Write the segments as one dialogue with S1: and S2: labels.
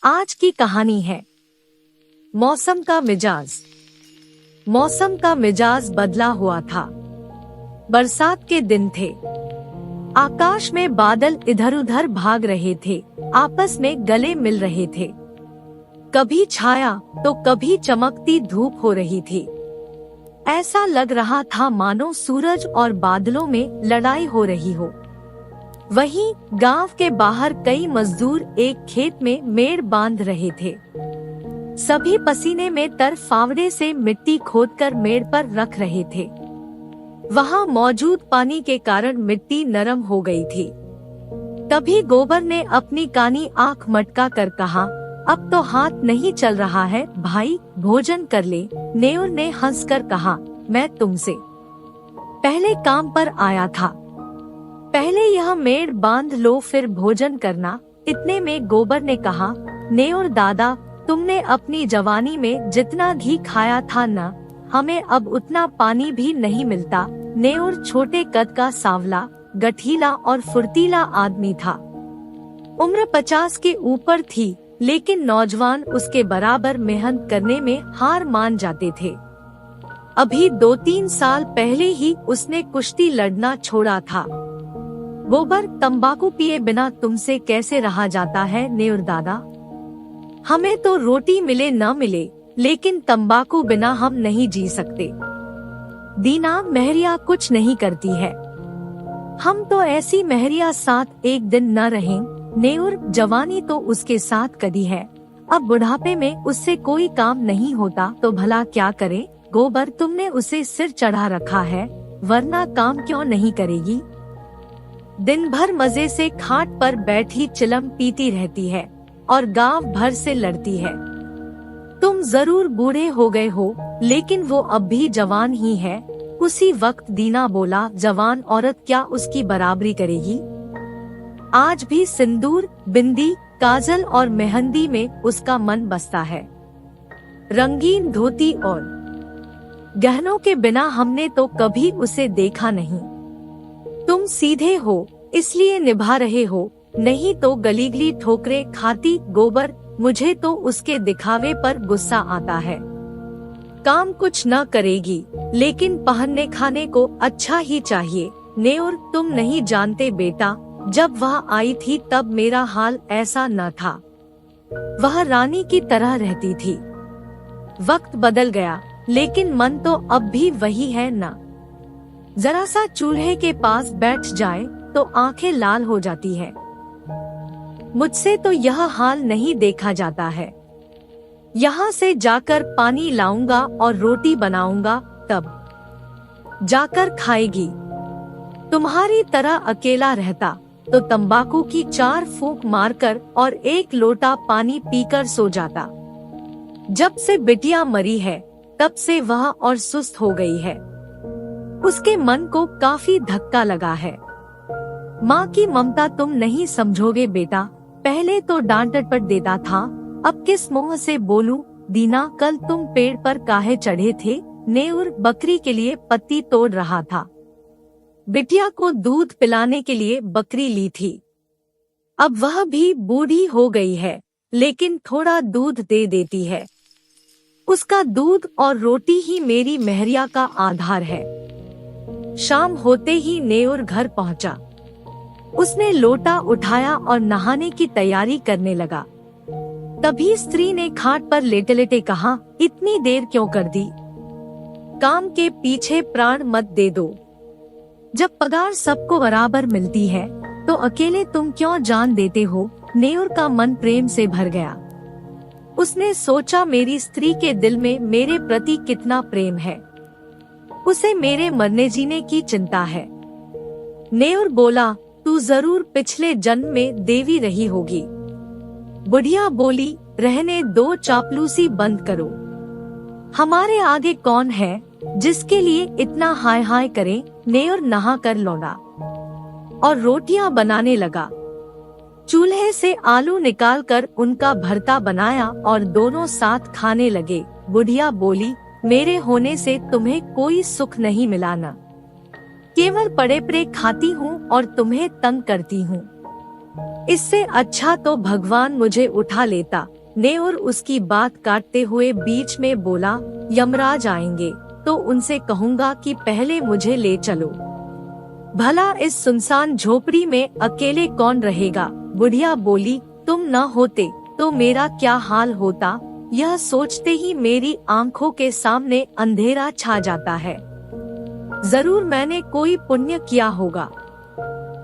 S1: आज की कहानी है मौसम का मिजाज। मौसम का मिजाज बदला हुआ था। बरसात के दिन थे। आकाश में बादल इधर उधर भाग रहे थे, आपस में गले मिल रहे थे। कभी छाया तो कभी चमकती धूप हो रही थी। ऐसा लग रहा था मानो सूरज और बादलों में लड़ाई हो रही हो। वहीं गांव के बाहर कई मजदूर एक खेत में मेड़ बांध रहे थे। सभी पसीने में तर फावड़े से मिट्टी खोदकर मेड़ पर रख रहे थे। वहां मौजूद पानी के कारण मिट्टी नरम हो गई थी। तभी गोबर ने अपनी कानी आंख मटका कर कहा, अब तो हाथ नहीं चल रहा है भाई, भोजन कर ले। नेउर ने हंसकर कहा, मैं तुमसे पहले काम पर आया था, पहले यह मेड़ बांध लो फिर भोजन करना। इतने में गोबर ने कहा, नेउर दादा, तुमने अपनी जवानी में जितना घी खाया था न, हमें अब उतना पानी भी नहीं मिलता। नेउर छोटे कद का सांवला, गठीला और फुर्तीला आदमी था। उम्र 50 के ऊपर थी, लेकिन नौजवान उसके बराबर मेहनत करने में हार मान जाते थे। अभी 2-3 साल पहले ही उसने कुश्ती लड़ना छोड़ा था। गोबर, तंबाकू पिए बिना तुमसे कैसे रहा जाता है नेउर दादा? हमें तो रोटी मिले न मिले, लेकिन तंबाकू बिना हम नहीं जी सकते। दीना महरिया कुछ नहीं करती है, हम तो ऐसी महरिया साथ एक दिन न रहें। नेउर, जवानी तो उसके साथ कदी है, अब बुढ़ापे में उससे कोई काम नहीं होता तो भला क्या करे? गोबर, तुमने उसे सिर चढ़ा रखा है, वरना काम क्यों नहीं करेगी? दिन भर मजे से खाट पर बैठी चिलम पीती रहती है और गांव भर से लड़ती है। तुम जरूर बूढ़े हो गए हो, लेकिन वो अब भी जवान ही है। उसी वक्त दीना बोला, जवान औरत क्या उसकी बराबरी करेगी? आज भी सिंदूर, बिंदी, काजल और मेहंदी में उसका मन बसता है। रंगीन धोती और गहनों के बिना हमने तो कभी उसे देखा नहीं। तुम सीधे हो इसलिए निभा रहे हो, नहीं तो गलीगली ठोकरे खाती। गोबर, मुझे तो उसके दिखावे पर गुस्सा आता है। काम कुछ न करेगी, लेकिन पहनने खाने को अच्छा ही चाहिए। नेउर, तुम नहीं जानते बेटा, जब वह आई थी तब मेरा हाल ऐसा न था। वह रानी की तरह रहती थी। वक्त बदल गया, लेकिन मन तो अब भी वही है न। जरा सा चूल्हे के पास बैठ जाए तो आंखें लाल हो जाती है। मुझसे तो यह हाल नहीं देखा जाता है। यहाँ से जाकर पानी लाऊंगा और रोटी बनाऊंगा, तब जाकर खाएगी। तुम्हारी तरह अकेला रहता तो तंबाकू की 4 फूंक मारकर और 1 लोटा पानी पीकर सो जाता। जब से बिटिया मरी है, तब से वह और सुस्त हो गई है। उसके मन को काफी धक्का लगा है। माँ की ममता तुम नहीं समझोगे बेटा, पहले तो डांट डपट देता था, अब किस मुंह से बोलूं? दीना, कल तुम पेड़ पर काहे चढ़े थे? नेउर बकरी के लिए पत्ती तोड़ रहा था। बिटिया को दूध पिलाने के लिए बकरी ली थी। अब वह भी बूढ़ी हो गई है, लेकिन थोड़ा दूध दे देती है। उसका दूध और रोटी ही मेरी महरिया का आधार है। शाम होते ही नेउर घर पहुंचा। उसने लोटा उठाया और नहाने की तैयारी करने लगा। तभी स्त्री ने खाट पर लेटे लेटे कहा, इतनी देर क्यों कर दी? काम के पीछे प्राण मत दे दो। जब पगार सबको बराबर मिलती है तो अकेले तुम क्यों जान देते हो? नेउर का मन प्रेम से भर गया। उसने सोचा, मेरी स्त्री के दिल में मेरे प्रति कितना प्रेम है, उसे मेरे मरने जीने की चिंता है। नेउर बोला, तू जरूर पिछले जन्म में देवी रही होगी। बुढ़िया बोली, रहने दो, चापलूसी बंद करो। हमारे आगे कौन है जिसके लिए इतना हाय हाय करे? नेउर नहा कर लौटा और रोटियां बनाने लगा। चूल्हे से आलू निकालकर उनका भरता बनाया और दोनों साथ खाने लगे। बुढ़िया बोली, मेरे होने से तुम्हें कोई सुख नहीं मिला न, केवल पड़े पड़े खाती हूँ और तुम्हें तंग करती हूँ। इससे अच्छा तो भगवान मुझे उठा लेता। नेउर उसकी बात काटते हुए बीच में बोला, यमराज आएंगे तो उनसे कहूँगा कि पहले मुझे ले चलो। भला इस सुनसान झोपड़ी में अकेले कौन रहेगा? बुढ़िया बोली, तुम न होते तो मेरा क्या हाल होता? यह सोचते ही मेरी आंखों के सामने अंधेरा छा जाता है। जरूर मैंने कोई पुण्य किया होगा,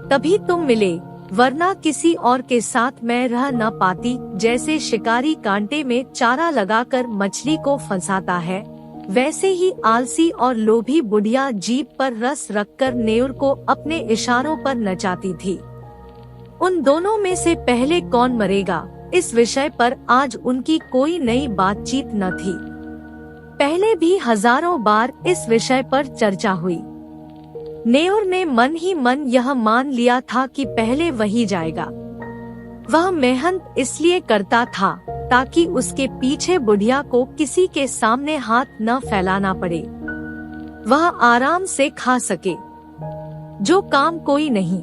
S1: तभी तुम मिले, वरना किसी और के साथ मैं रह न पाती। जैसे शिकारी कांटे में चारा लगाकर मछली को फंसाता है, वैसे ही आलसी और लोभी बुढ़िया जीभ पर रस रखकर नेउर को अपने इशारों पर नचाती थी। उन दोनों में से पहले कौन मरेगा, इस विषय पर आज उनकी कोई नई बातचीत न थी। पहले भी हजारों बार इस विषय पर चर्चा हुई। नेउर ने मन ही मन यह मान लिया था कि पहले वही जाएगा। वह मेहनत इसलिए करता था ताकि उसके पीछे बुढ़िया को किसी के सामने हाथ न फैलाना पड़े, वह आराम से खा सके। जो काम कोई नहीं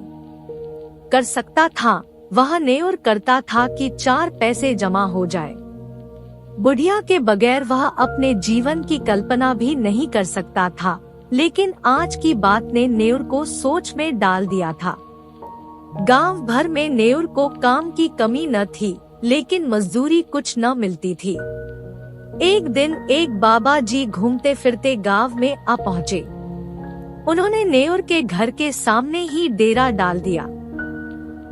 S1: कर सकता था, वह नेउर करता था कि 4 पैसे जमा हो जाए। बुढ़िया के बगैर वह अपने जीवन की कल्पना भी नहीं कर सकता था, लेकिन आज की बात ने नेउर को सोच में डाल दिया था। गांव भर में नेउर को काम की कमी न थी, लेकिन मजदूरी कुछ न मिलती थी। एक दिन एक बाबा जी घूमते फिरते गांव में आ पहुँचे। उन्होंने नेउर के घर के सामने ही डेरा डाल दिया।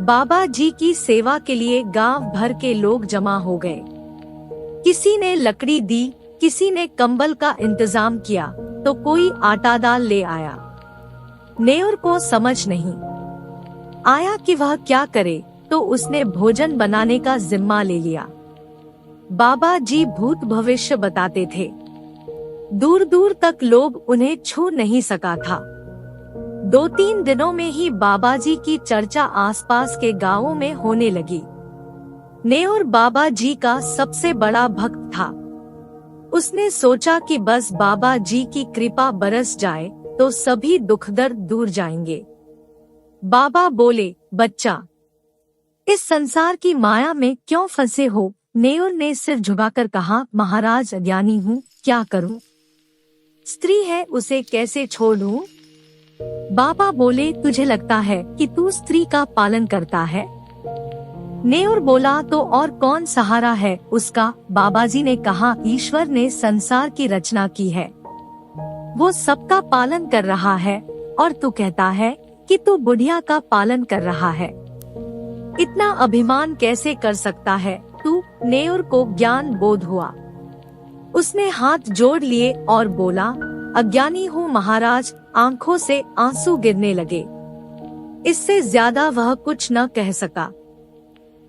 S1: बाबा जी की सेवा के लिए गांव भर के लोग जमा हो गए। किसी ने लकड़ी दी, किसी ने कंबल का इंतजाम किया, तो कोई आटा दाल ले आया। नेउर को समझ नहीं आया कि वह क्या करे, तो उसने भोजन बनाने का जिम्मा ले लिया। बाबा जी भूत भविष्य बताते थे। दूर दूर तक लोग उन्हें छू नहीं सका था। 2-3 दिनों में ही बाबा जी की चर्चा आसपास के गांवों में होने लगी। नेउर बाबा जी का सबसे बड़ा भक्त था। उसने सोचा कि बस बाबा जी की कृपा बरस जाए तो सभी दुख दर्द दूर जाएंगे। बाबा बोले, बच्चा, इस संसार की माया में क्यों फंसे हो? नेउर ने सिर झुकाकर कहा, महाराज अज्ञानी हूँ, क्या करूँ? स्त्री है, उसे कैसे छोड़ दूँ? बाबा बोले, तुझे लगता है कि तू स्त्री का पालन करता है? नेउर बोला, तो और कौन सहारा है उसका? बाबाजी ने कहा, ईश्वर ने संसार की रचना की है, वो सबका पालन कर रहा है, और तू कहता है कि तू बुढ़िया का पालन कर रहा है। इतना अभिमान कैसे कर सकता है तू? नेउर को ज्ञान बोध हुआ। उसने हाथ जोड़ लिए और बोला, अज्ञानी हूँ महाराज। आंखों से आंसू गिरने लगे। इससे ज्यादा वह कुछ न कह सका।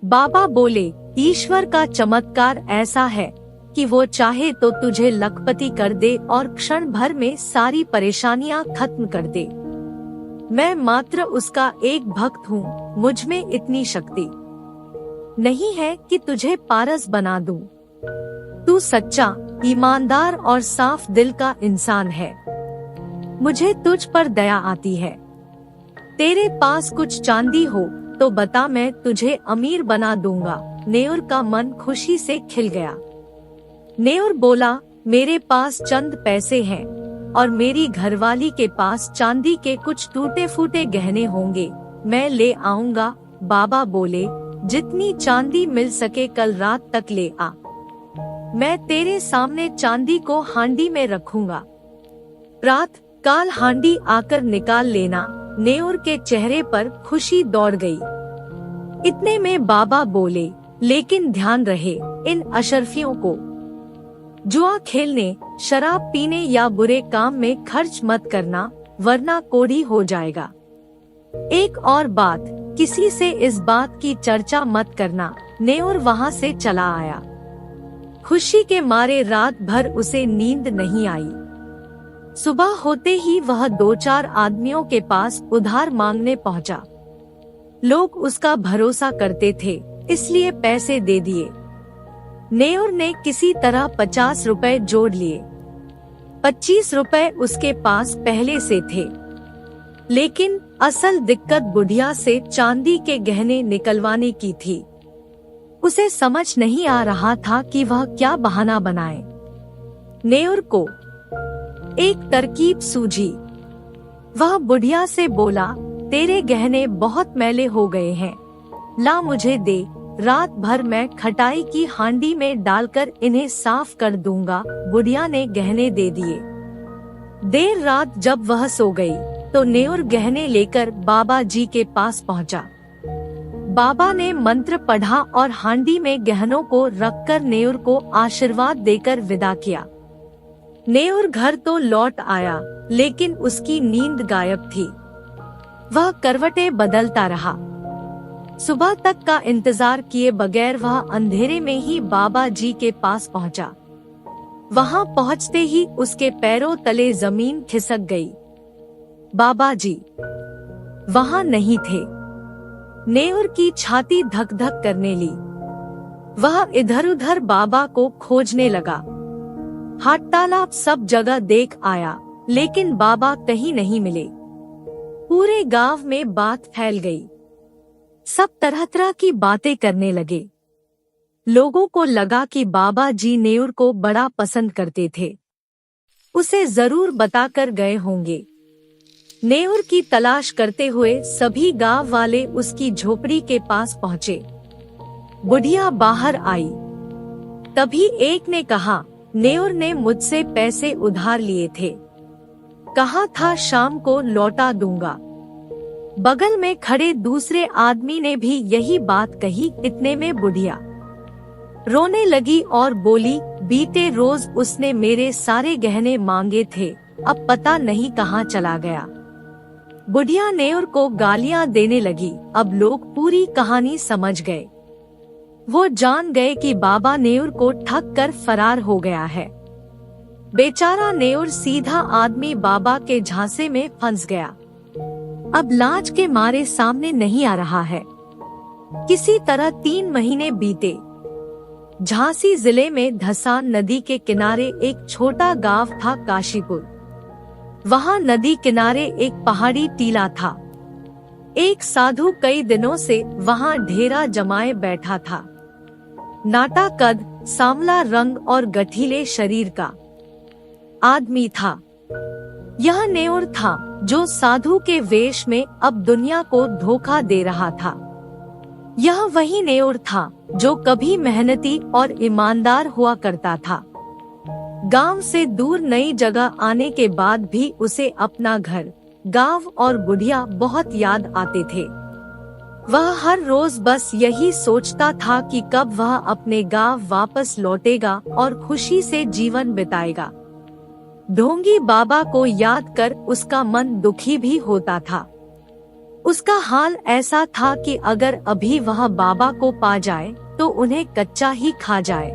S1: बाबा बोले, ईश्वर का चमत्कार ऐसा है कि वो चाहे तो तुझे लखपति कर दे और क्षण भर में सारी परेशानियां खत्म कर दे। मैं मात्र उसका एक भक्त हूँ, मुझ में इतनी शक्ति नहीं है कि तुझे पारस बना दूं। तू सच्चा, ईमानदार और साफ दिल का इंसान है, मुझे तुझ पर दया आती है। तेरे पास कुछ चांदी हो तो बता, मैं तुझे अमीर बना दूंगा। नेउर का मन खुशी से खिल गया। नेउर बोला, मेरे पास चंद पैसे हैं और मेरी घरवाली के पास चांदी के कुछ टूटे फूटे गहने होंगे, मैं ले आऊंगा। बाबा बोले, जितनी चांदी मिल सके कल रात तक ले आ, मैं तेरे सामने चांदी को हांडी में रखूंगा। रात काल हांडी आकर निकाल लेना। नेउर के चेहरे पर खुशी दौड़ गई। इतने में बाबा बोले, लेकिन ध्यान रहे, इन अशरफियों को जुआ खेलने, शराब पीने या बुरे काम में खर्च मत करना, वरना कोढ़ी हो जाएगा। एक और बात, किसी से इस बात की चर्चा मत करना। नेउर वहाँ से चला आया। खुशी के मारे रात भर उसे नींद नहीं आई। सुबह होते ही वह 2-4 आदमियों के पास उधार मांगने पहुंचा। लोग उसका भरोसा करते थे, इसलिए पैसे दे दिए। नेउर ने किसी तरह 50 रुपए जोड़ लिए। 25 रुपए उसके पास पहले से थे। लेकिन असल दिक्कत बुढ़िया से चांदी के गहने निकलवाने की थी। उसे समझ नहीं आ रहा था कि वह क्या बहाना बनाए। नेउर को एक तरकीब सूझी। वह बुढ़िया से बोला, तेरे गहने बहुत मैले हो गए हैं, ला मुझे दे, रात भर मैं खटाई की हांडी में डालकर इन्हें साफ कर दूंगा। बुढ़िया ने गहने दे दिए। देर रात जब वह सो गई तो नेउर गहने लेकर बाबा जी के पास पहुंचा। बाबा ने मंत्र पढ़ा और हांडी में गहनों को रखकर नेउर को आशीर्वाद देकर विदा किया। नेउर घर तो लौट आया, लेकिन उसकी नींद गायब थी। वह करवटें बदलता रहा। सुबह तक का इंतजार किए बगैर वह अंधेरे में ही बाबा जी के पास पहुंचा। वहां पहुंचते ही उसके पैरों तले जमीन खिसक गई। बाबा जी वहां नहीं थे। नेउर की छाती धक धक करने ली। वह इधर उधर बाबा को खोजने लगा। हाट तालाब सब जगह देख आया, लेकिन बाबा कहीं नहीं मिले। पूरे गांव में बात फैल गई। सब तरह तरह की बातें करने लगे। लोगों को लगा कि बाबा जी नेउर को बड़ा पसंद करते थे, उसे जरूर बताकर गए होंगे। नेउर की तलाश करते हुए सभी गांव वाले उसकी झोपड़ी के पास पहुंचे। बुढ़िया बाहर आई। तभी एक ने कहा, नेउर ने मुझसे पैसे उधार लिए थे, कहा था शाम को लौटा दूंगा। बगल में खड़े दूसरे आदमी ने भी यही बात कही। इतने में बुढ़िया रोने लगी और बोली, बीते रोज उसने मेरे सारे गहने मांगे थे, अब पता नहीं कहाँ चला गया। बुढ़िया नेउर को गालियां देने लगी। अब लोग पूरी कहानी समझ गए। वो जान गए कि बाबा नेउर को ठग कर फरार हो गया है। बेचारा नेउर सीधा आदमी बाबा के झांसे में फंस गया। अब लाज के मारे सामने नहीं आ रहा है। किसी तरह 3 महीने बीते। झांसी जिले में धसान नदी के किनारे एक छोटा गांव था, काशीपुर। वहां नदी किनारे एक पहाड़ी टीला था। एक साधु कई दिनों से वहां ढेरा जमाए बैठा था। नाटा कद, सांवला रंग और गठीले शरीर का आदमी था। यह नेउर था जो साधु के वेश में अब दुनिया को धोखा दे रहा था। यह वही नेउर था जो कभी मेहनती और ईमानदार हुआ करता था। गांव से दूर नई जगह आने के बाद भी उसे अपना घर, गांव और बुढ़िया बहुत याद आते थे। वह हर रोज बस यही सोचता था कि कब वह अपने गांव वापस लौटेगा और खुशी से जीवन बिताएगा। ढोंगी बाबा को याद कर उसका मन दुखी भी होता था। उसका हाल ऐसा था कि अगर अभी वह बाबा को पा जाए तो उन्हें कच्चा ही खा जाए।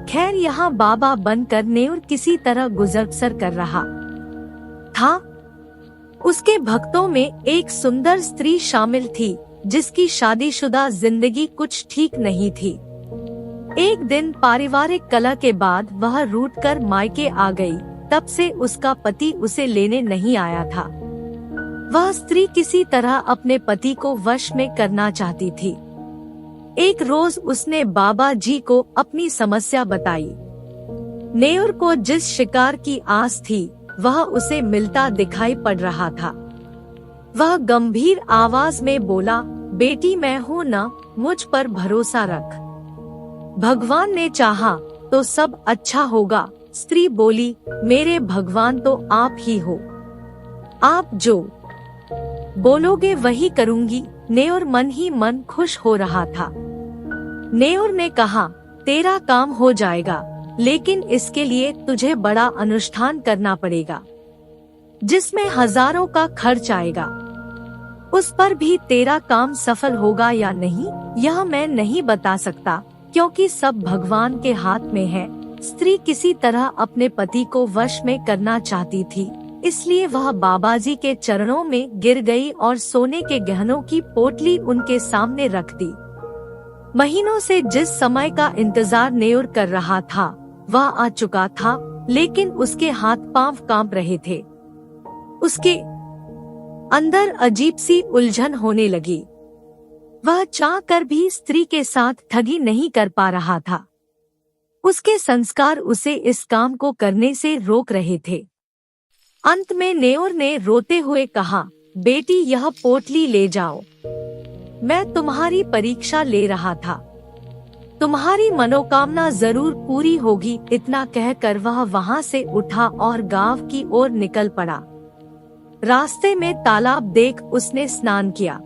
S1: खैर, यहाँ बाबा बनकर नेउर किसी तरह गुजर बसर कर रहा था। उसके भक्तों में एक सुंदर स्त्री शामिल थी जिसकी शादीशुदा जिंदगी कुछ ठीक नहीं थी। एक दिन पारिवारिक कलह के बाद वह रूठकर मायके आ गई। तब से उसका पति उसे लेने नहीं आया था। वह स्त्री किसी तरह अपने पति को वश में करना चाहती थी। एक रोज उसने बाबा जी को अपनी समस्या बताई। नेउर को जिस शिकार की आस थी वह उसे मिलता दिखाई पड़ रहा था। वह गंभीर आवाज में बोला, बेटी मैं हूँ ना, मुझ पर भरोसा रख। भगवान ने चाहा तो सब अच्छा होगा। स्त्री बोली, मेरे भगवान तो आप ही हो, आप जो बोलोगे वही करूंगी। नेउर मन ही मन खुश हो रहा था। नेउर ने कहा, तेरा काम हो जाएगा, लेकिन इसके लिए तुझे बड़ा अनुष्ठान करना पड़ेगा, जिसमें हजारों का खर्च आएगा। उस पर भी तेरा काम सफल होगा या नहीं, यह मैं नहीं बता सकता, क्योंकि सब भगवान के हाथ में है। स्त्री किसी तरह अपने पति को वश में करना चाहती थी, इसलिए वह बाबाजी के चरणों में गिर गई और सोने के गहनों की पोटली उनके सामने रख दी। महीनों से जिस समय का इंतजार नेउर कर रहा था वह आ चुका था, लेकिन उसके हाथ पांव कांप रहे थे। उसके अंदर अजीब सी उलझन होने लगी। वह चाह कर भी स्त्री के साथ ठगी नहीं कर पा रहा था। उसके संस्कार उसे इस काम को करने से रोक रहे थे। अंत में नेओर ने रोते हुए कहा, बेटी यह पोटली ले जाओ, मैं तुम्हारी परीक्षा ले रहा था, तुम्हारी मनोकामना जरूर पूरी होगी। इतना कहकर वह वहां से उठा और गांव की ओर निकल पड़ा। रास्ते में तालाब देख उसने स्नान किया।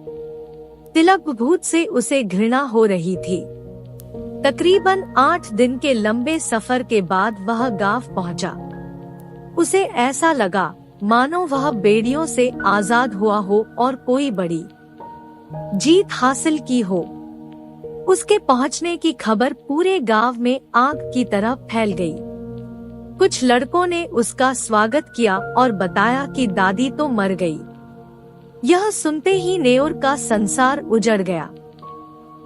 S1: तिलक भूत से उसे घृणा हो रही थी। तकरीबन 8 दिन के लंबे सफर के बाद वह गांव पहुंचा। उसे ऐसा लगा मानो वह बेड़ियों से आजाद हुआ हो और कोई बड़ी जीत हासिल की हो। उसके पहुंचने की खबर पूरे गांव में आग की तरह फैल गई। कुछ लड़कों ने उसका स्वागत किया और बताया कि दादी तो मर गई। यह सुनते ही नेओर का संसार उजड़ गया।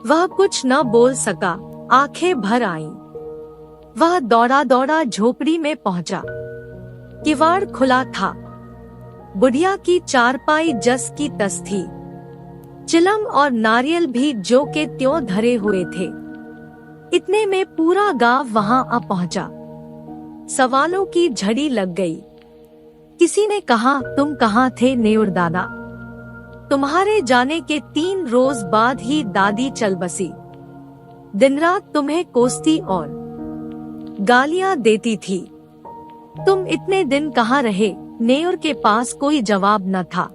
S1: वह कुछ न बोल सका, आंखें भर आईं। वह दौड़ा दौड़ा झोपड़ी में पहुंचा। किवाड़ खुला था। बुढ़िया की चारपाई जस की तस थी। चिलम और नारियल भी जो के त्यों धरे हुए थे। इतने में पूरा गांव वहां आ पहुंचा। सवालों की झड़ी लग गई। किसी ने कहा, तुम कहाँ थे नेओर दादा? तुम्हारे जाने के 3 रोज बाद ही दादी चल बसी। दिन रात तुम्हें कोसती और गालियां देती थी। तुम इतने दिन कहाँ रहे? नेओर के पास कोई जवाब न था।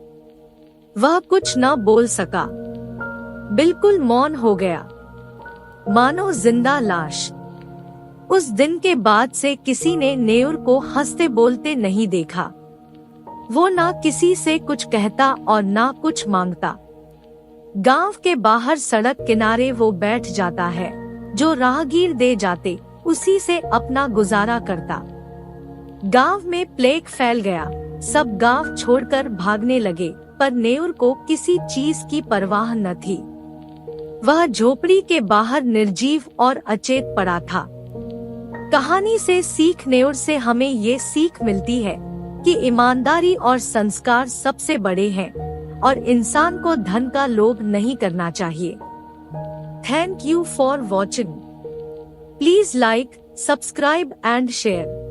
S1: वह कुछ न बोल सका। बिल्कुल मौन हो गया, मानो जिंदा लाश। उस दिन के बाद से किसी ने नेओर को हंसते बोलते नहीं देखा। वो ना किसी से कुछ कहता और ना कुछ मांगता। गांव के बाहर सड़क किनारे वो बैठ जाता है। जो राहगीर दे जाते उसी से अपना गुजारा करता। गांव में प्लेग फैल गया। सब गांव छोड़कर भागने लगे, पर नेओर को किसी चीज की परवाह न थी। वह झोपड़ी के बाहर निर्जीव और अचेत पड़ा था। कहानी से सीख नेओर से हमें ये सीख मिलती है कि ईमानदारी और संस्कार सबसे बड़े हैं और इंसान को धन का लोभ नहीं करना चाहिए। Thank you for watching. Please like, subscribe and share.